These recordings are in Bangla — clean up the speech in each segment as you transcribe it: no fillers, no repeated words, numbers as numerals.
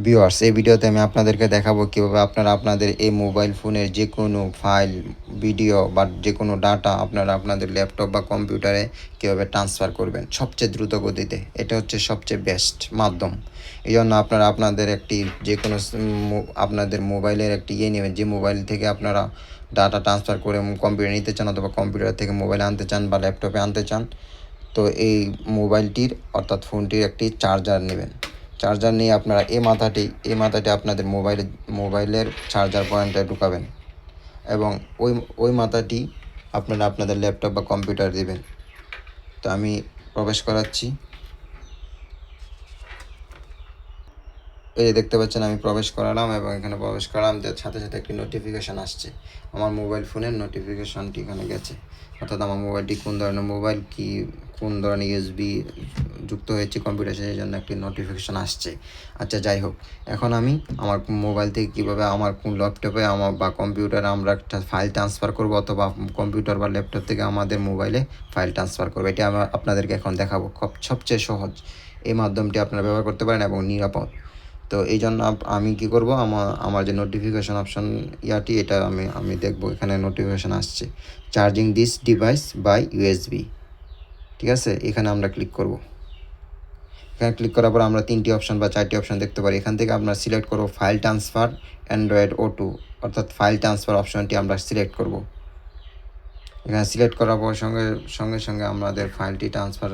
ভিউয়ার্স, এই ভিডিওতে আমি আপনাদেরকে দেখাবো কীভাবে আপনারা আপনাদের এই মোবাইল ফোনের যে কোনো ফাইল, ভিডিও বা যে কোনো ডাটা আপনারা আপনাদের ল্যাপটপ বা কম্পিউটারে কীভাবে ট্রান্সফার করবেন সবচেয়ে দ্রুত গতিতে। এটা হচ্ছে সবচেয়ে বেস্ট মাধ্যম। এই জন্য আপনারা আপনাদের একটি যে কোনো আপনাদের মোবাইলের একটি নেবেন, যে মোবাইল থেকে আপনারা ডাটা ট্রান্সফার করে কম্পিউটারে নিতে চান, অথবা কম্পিউটার থেকে মোবাইলে আনতে চান বা ল্যাপটপে আনতে চান। তো এই মোবাইলটির অর্থাৎ ফোনটির একটি চার্জার নেবেন। চার্জার নিয়ে আপনারা এই মাথাটি আপনাদের মোবাইলের চার্জার পয়েন্টে ঢুকাবেন এবং ওই মাথাটি আপনারা আপনাদের ল্যাপটপ বা কম্পিউটার দিবেন। তো আমি প্রবেশ করাচ্ছি। এই যে দেখতে পাচ্ছেন আমি প্রবেশ করালাম এবং এখানে প্রবেশ করালাম, সাথে সাথে একটি নোটিফিকেশান আসছে। আমার মোবাইল ফোনের নোটিফিকেশানটি এখানে গেছে, অর্থাৎ আমার মোবাইলটি কোন ধরনের মোবাইল, কোন ধরনের ইউএসবি যুক্ত হয়েছে কম্পিউটার, সেই জন্য একটি নোটিফিকেশান আসছে। আচ্ছা, যাই হোক, এখন আমি আমার মোবাইল থেকে কীভাবে আমার কোন ল্যাপটপে বা কম্পিউটারে আমরা একটা ফাইল ট্রান্সফার করব, অথবা কম্পিউটার বা ল্যাপটপ থেকে আমাদের মোবাইলে ফাইল ট্রান্সফার করবো, এটি আমি আপনাদেরকে এখন দেখাবো। সবচেয়ে সহজ এই মাধ্যমটি আপনারা ব্যবহার করতে পারেন এবং নিরাপদ। তো এই জন্য আমি কী করব, আমার যে নোটিফিকেশান অপশান এটা আমি দেখব। এখানে নোটিফিকেশান আসছে, charging this device by USB. ঠিক আছে, এখানে আমরা ক্লিক করব। এখানে ক্লিক করার পর আমরা 3টি অপশান বা 4টি অপশান দেখতে পারি। এখান থেকে আমরা সিলেক্ট করব ফাইল ট্রান্সফার অ্যান্ড্রয়েড O2, অর্থাৎ ফাইল ট্রান্সফার অপশানটি আমরা সিলেক্ট করব। এখানে সিলেক্ট করার পর সঙ্গে সঙ্গে আমাদের ফাইলটি ট্রান্সফার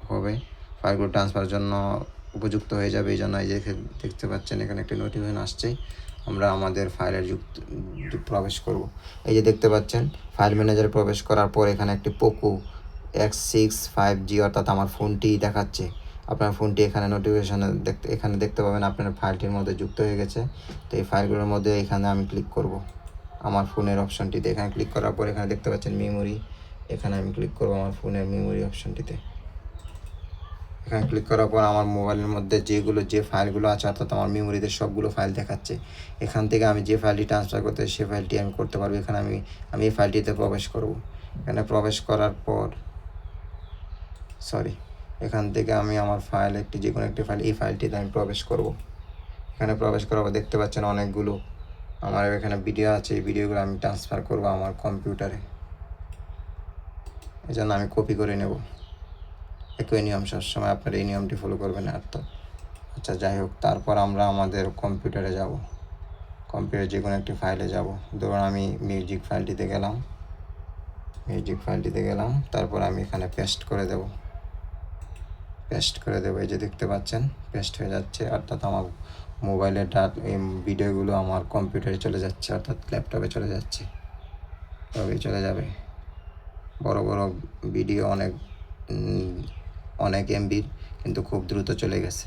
হবে, ফাইলগুলো ট্রান্সফারের জন্য উপযুক্ত হয়ে যাবে। এই জন্য এই যে দেখতে পাচ্ছেন এখানে একটি নোটিফিকেশন আসছে, আমরা আমাদের ফাইলের প্রবেশ করব। এই যে দেখতে পাচ্ছেন ফাইল ম্যানেজারে প্রবেশ করার পর এখানে একটি পোকো X6 5G অর্থাৎ আমার ফোনটি দেখাচ্ছে। আপনার ফোনটি এখানে নোটিফিকেশানে এখানে দেখতে পাবেন আপনার ফাইলটির মধ্যে যুক্ত হয়ে গেছে। তো এই ফাইলগুলোর মধ্যে এখানে আমি ক্লিক করব আমার ফোনের অপশানটিতে। এখানে ক্লিক করার পর এখানে দেখতে পাচ্ছেন মেমোরি, এখানে আমি ক্লিক করব আমার ফোনের মেমোরি অপশানটিতে। এখানে ক্লিক করার পর আমার মোবাইলের মধ্যে যে ফাইলগুলো আছে, অর্থাৎ আমার মেমোরিতে সবগুলো ফাইল দেখাচ্ছে। এখান থেকে আমি যে ফাইলটি ট্রান্সফার করতে সে ফাইলটি আমি করতে পারবো। এখানে আমি এই ফাইলটিতে প্রবেশ করব। এখানে প্রবেশ করার পর এখান থেকে আমি আমার ফাইল যে কোনো একটি ফাইল, এই ফাইলটিতে আমি প্রবেশ করব। এখানে প্রবেশ করার পর দেখতে পাচ্ছেন অনেকগুলো আমার এখানে ভিডিও আছে। এই ভিডিওগুলো আমি ট্রান্সফার করব আমার কম্পিউটারে। এই জন্য আমি কপি করে নেব। একই নিয়ম, সবসময় আপনারা এই নিয়মটি ফলো করবেন। আচ্ছা, যাই হোক, তারপর আমরা আমাদের কম্পিউটারে যাব। কম্পিউটারে যে কোনো একটি ফাইলে যাব। ধরুন আমি মিউজিক ফাইলটিতে গেলাম। তারপর আমি এখানে পেস্ট করে দেব। এই যে দেখতে পাচ্ছেন পেস্ট হয়ে যাচ্ছে, অর্থাৎ আমার মোবাইলের এই ভিডিওগুলো আমার কম্পিউটারে চলে যাচ্ছে, অর্থাৎ ল্যাপটপে চলে যাচ্ছে। তবেই চলে যাবে। বড় বড় ভিডিও অনেক এমবির, কিন্তু খুব দ্রুত চলে গেছে।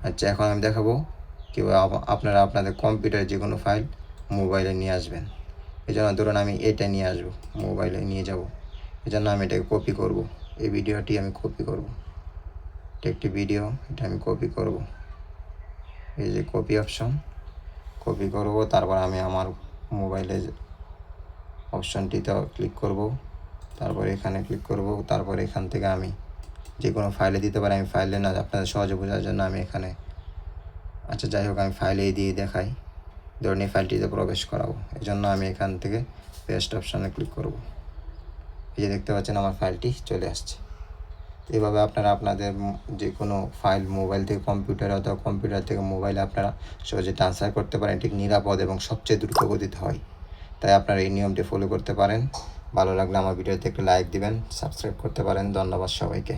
আচ্ছা, এখন আমি দেখাবো কীভাবে আপনারা আপনাদের কম্পিউটারে যে কোনো ফাইল মোবাইলে নিয়ে আসবেন। এই জন্য ধরুন আমি এটা নিয়ে আসবো, মোবাইলে নিয়ে যাব। এই জন্য আমি এটাকে কপি করব। এই ভিডিওটি আমি কপি করব। এটা একটি ভিডিও, এটা আমি কপি করব। এই যে কপি অপশন, কপি করব। তারপর আমি আমার মোবাইলে অপশনটিতে ক্লিক করব। তারপর এখানে ক্লিক করব। তারপর এখান থেকে আমি যে কোনো ফাইলে দিতে পারি। আমি ফাইলে না, আপনাদের সহজে বোঝার জন্য আমি এখানে, আচ্ছা যাই হোক, আমি ফাইলেই দিয়ে দেখাই। ধরুন এই ফাইলটিতে প্রবেশ করাবো, এই জন্য আমি এখান থেকে পেস্ট অপশানে ক্লিক করব। এই যে দেখতে পাচ্ছেন আমার ফাইলটি চলে আসছে। এভাবে আপনারা আপনাদের যে কোনো ফাইল মোবাইল থেকে কম্পিউটারে অথবা কম্পিউটার থেকে মোবাইলে আপনারা সহজে ট্রান্সফার করতে পারেন। এটি নিরাপদ এবং সবচেয়ে দ্রুত গতিতে হয়। তাই আপনারা এই নিয়মটি ফলো করতে পারেন। ভালো লাগলে আমার ভিডিওতে একটু লাইক দিবেন, সাবস্ক্রাইব করতে পারেন। ধন্যবাদ সবাইকে।